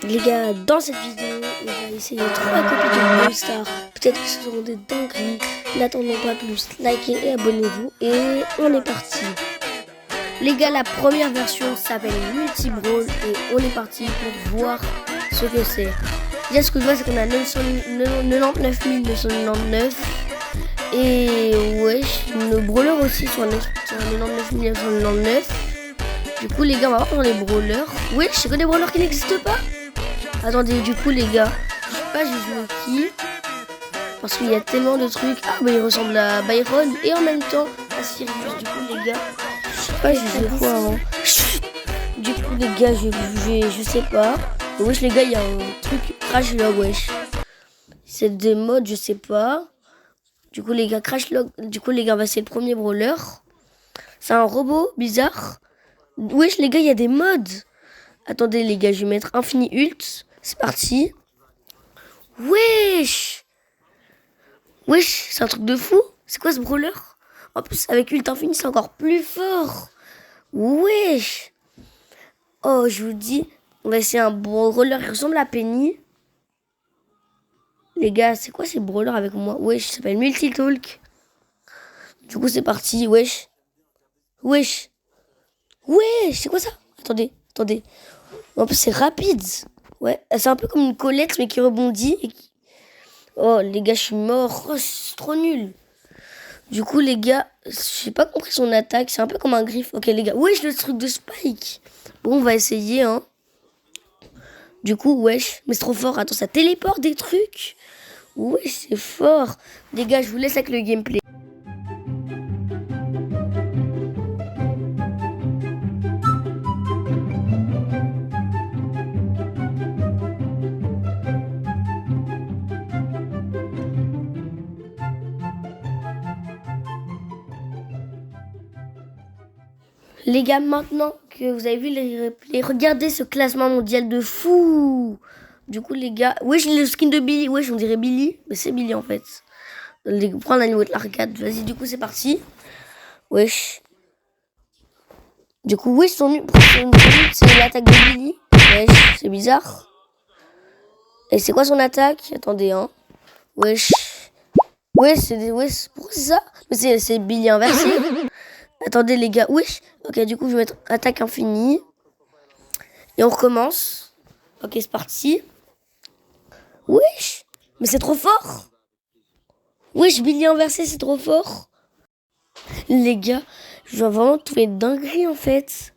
Les gars, dans cette vidéo, on va essayer 3 copies de Brawl Stars. Peut-être que ce seront des dingueries. N'attendons pas plus, likez et abonnez-vous. Et on est parti. Les gars, la première version s'appelle Multi Brawl. Et on est parti pour voir ce que c'est. Déjà, ce que je vois, c'est qu'on a 99 999. Et wesh, nos brawlers aussi sont à 99 999. Du coup, les gars, on va voir dans les brawlers. Wesh, c'est que des brawlers qui n'existent pas. Attendez, du coup, les gars, je sais pas, j'ai joué qui. Parce qu'il y a tellement de trucs. Ah, mais il ressemble à Byron et en même temps à Sirius. Du coup, les gars, je sais pas, j'ai joué quoi avant. Du coup, les gars, je sais pas. Mais wesh, les gars, il y a un truc Crash Log, wesh. C'est des modes, je sais pas. Du coup, les gars, Crash Log. Du coup, les gars, c'est le premier brawler. C'est un robot bizarre. Wesh, les gars, il y a des modes. Attendez, les gars, je vais mettre Infini Ult. C'est parti. Wesh. Wesh, c'est un truc de fou. C'est quoi ce brawler? En plus, avec Ult Infini, c'est encore plus fort. Wesh. Oh, je vous dis, on va essayer un brawler qui ressemble à Penny. Les gars, c'est quoi ces brawlers avec moi? Wesh, ça s'appelle Multitalk. Du coup, c'est parti. Wesh. Wesh. Wesh, c'est quoi ça? Attendez. En plus, c'est rapide. Ouais, c'est un peu comme une Colette, mais qui rebondit. Oh, les gars, je suis mort. Oh, c'est trop nul. Du coup, les gars, j'ai pas compris son attaque. C'est un peu comme un griffe. Ok, les gars. Wesh, le truc de Spike. Bon, on va essayer, hein. Du coup, wesh. Mais c'est trop fort. Attends, ça téléporte des trucs. Wesh, c'est fort. Les gars, je vous laisse avec le gameplay. Les gars, maintenant que vous avez vu les replays, regardez ce classement mondial de fou. Du coup, les gars, wesh, le skin de Billy, wesh, on dirait Billy, mais c'est Billy en fait. Prends la niveau de l'arcade, vas-y, du coup, c'est parti. Wesh. Du coup, wesh, c'est l'attaque de Billy. Wesh, c'est bizarre. Et c'est quoi son attaque? Attendez, hein. Wesh. Wesh, pourquoi c'est ça? Mais c'est Billy inversé. Attendez, les gars, wesh. Ok, du coup, je vais mettre attaque infinie. Et on recommence. Ok, c'est parti. Wesh. Mais c'est trop fort. Wesh, Billy inversé, c'est trop fort. Les gars, je dois vraiment trouver une dinguerie, en fait.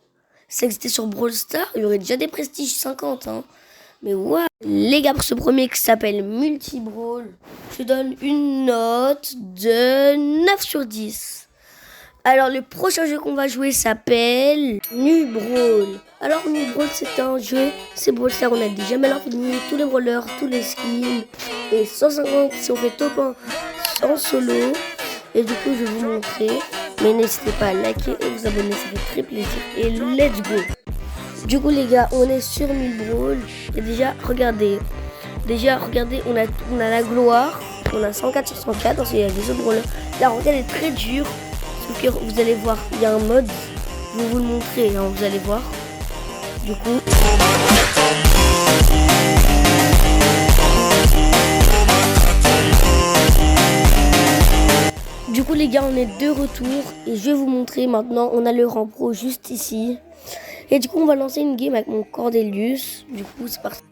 Ça existait sur Brawl Stars, il y aurait déjà des prestiges 50, hein. Mais ouais. Les gars, pour ce premier qui s'appelle Multi Brawl, je donne une note de 9 sur 10. Alors, le prochain jeu qu'on va jouer s'appelle Nu Brawl. Alors, Nu Brawl, c'est un jeu, c'est Brawl Stars, on a déjà mal infini, tous les brawlers, tous les skins. Et 150 si on fait top 1 en solo. Et du coup, je vais vous montrer. Mais n'hésitez pas à liker et vous abonner, ça fait très plaisir. Et let's go. Du coup, les gars, on est sur Nu Brawl. Et déjà, regardez, on a la gloire. On a 104 sur 104, parce qu'il y a des autres brawlers. La roquette est très dure. Vous allez voir, il y a un mode, je vais vous le montrer, hein, vous allez voir. Du coup les gars, on est de retour et je vais vous montrer maintenant, on a le rang pro juste ici. Et du coup on va lancer une game avec mon Cordelius, du coup c'est parti.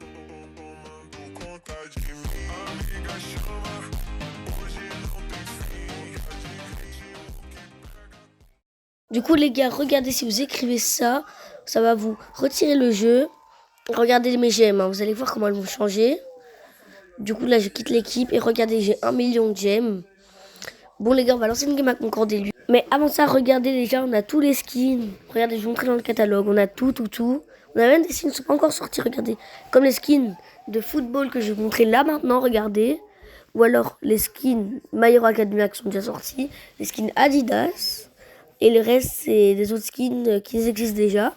Du coup les gars, regardez, si vous écrivez ça, ça va vous retirer le jeu. Regardez mes gemmes, hein, vous allez voir comment elles vont changer. Du coup là je quitte l'équipe et regardez, j'ai 1 million de gemmes. Bon les gars, on va lancer une game avec mon Cordelius. Mais avant ça, regardez déjà, on a tous les skins. Regardez, je vais vous montrer dans le catalogue, on a tout. On a même des skins qui ne sont pas encore sortis, regardez. Comme les skins de football que je vais vous montrer là maintenant, regardez. Ou alors les skins My Hero Academia qui sont déjà sortis. Les skins Adidas. Et le reste, c'est des autres skins qui existent déjà.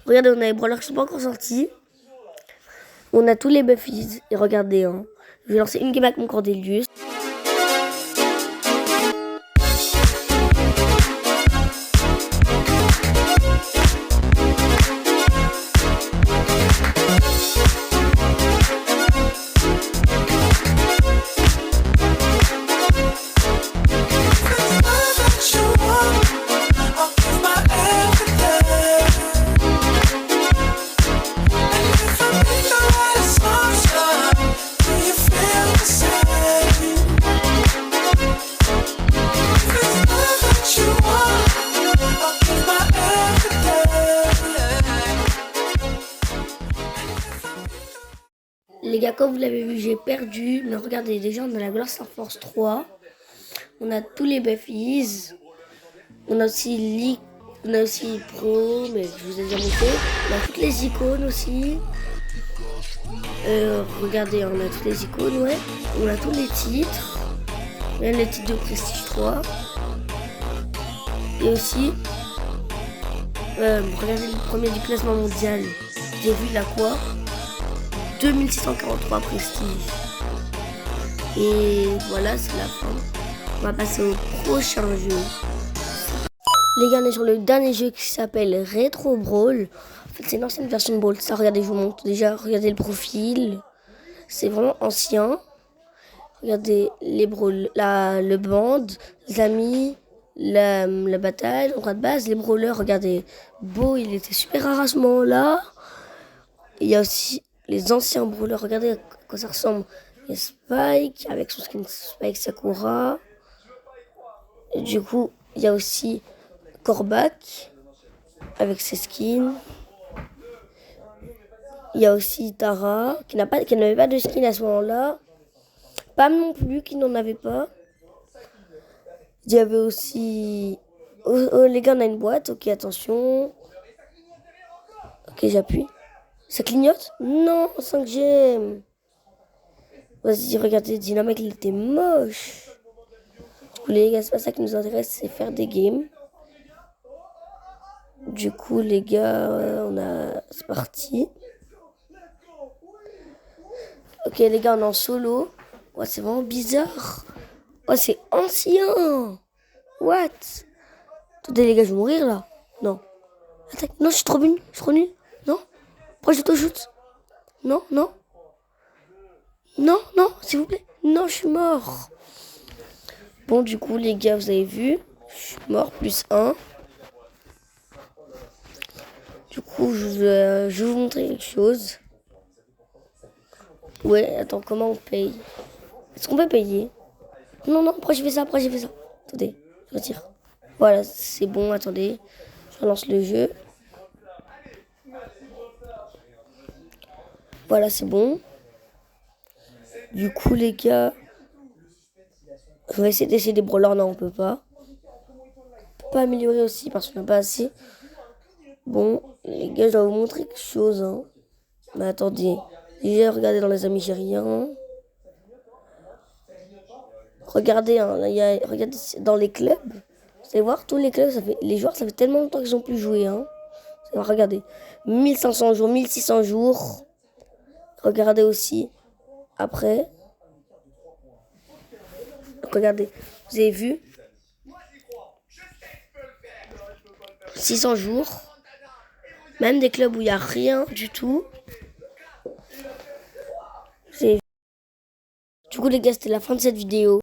Regardez, on a les brawlers qui sont pas encore sortis. On a tous les Buffies. Et regardez, hein, je vais lancer une game avec mon Cordelius. Les gars, comme vous l'avez vu, j'ai perdu. Mais regardez, déjà, on a la Glass Force 3. On a tous les Buffies. On a aussi on a aussi Pro, mais je vous ai déjà montré. On a toutes les icônes aussi. Regardez, on a toutes les icônes, ouais. On a tous les titres. Même les titres de Prestige 3. Et aussi, regardez le premier du classement mondial. J'ai vu la quoi 2643 Prestige. Et voilà, c'est la fin. On va passer au prochain jeu. Les gars, on est sur le dernier jeu qui s'appelle Retro Brawl. En fait, c'est une ancienne version de Brawl Stars. Regardez, je vous montre déjà. Regardez le profil. C'est vraiment ancien. Regardez les brawls, le band, les amis, la bataille, l'endroit de base, les brawlers. Regardez, Beau, il était super rare à ce moment-là. Il y a aussi les anciens brawlers. Regardez à quoi ça ressemble. Il y a Spike avec son skin Spike Sakura. Et du coup, il y a aussi Kor'Bak avec ses skins. Il y a aussi Tara qui n'avait pas de skin à ce moment-là. Pam non plus qui n'en avait pas. Il y avait aussi... Oh, les gars, on a une boîte. Ok, attention. Ok, j'appuie. Ça clignote? Non, 5G. Vas-y, regardez, Dynamite, il était moche. Du coup, les gars, c'est pas ça qui nous intéresse, c'est faire des games. Du coup, les gars, c'est parti. Ok, les gars, on est en solo. Ouais, c'est vraiment bizarre. Ouais, c'est ancien. What? Attendez, les gars, je vais mourir là. Non. Attaque. Non, je suis trop nul. Je suis trop nul. Non. Pourquoi je t'auto-shoot? Non, non. Non, non, s'il vous plaît. Non, je suis mort. Bon, du coup, les gars, vous avez vu. Je suis mort, plus 1. Du coup, je vais vous montrer quelque chose. Ouais, attends, comment on paye? Est-ce qu'on peut payer? Non, non, pourquoi j'ai fait ça? Pourquoi j'ai fait ça? Attendez, je retire. Voilà, c'est bon, attendez. Je relance le jeu. Voilà, c'est bon. Du coup, les gars, je vais essayer d'essayer des brawlers. Non, on peut pas. On peut pas améliorer aussi parce qu'on n'a pas assez. Bon, les gars, je dois vous montrer quelque chose. Hein. Mais attendez. Déjà, regardez dans les amis, j'ai rien. Regardez, hein, regardez dans les clubs. Vous allez voir, tous les clubs, les joueurs, ça fait tellement longtemps qu'ils n'ont plus joué. Hein. Regardez, 1500 jours, 1600 jours. Regardez aussi, après. Regardez, vous avez vu 600 jours. Même des clubs où il n'y a rien du tout. Du coup, les gars, c'était la fin de cette vidéo.